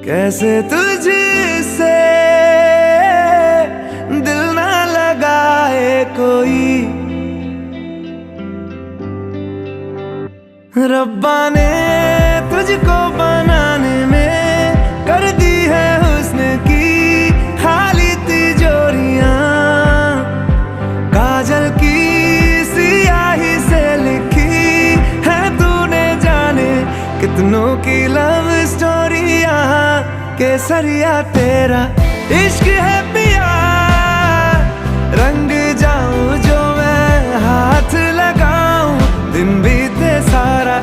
कैसे तुझसे दिल ना लगाए कोई। रब्बा ने तुझको बनाने में कर दी है हुस्न की खाली तिजोरियां। काजल की सियाही से लिखी है तूने जाने कितनों की लव स्टोरियां। केसरिया तेरा इश्क है पिया, रंग जाऊं जो मैं हाथ लगाऊं दिन बीते सारा।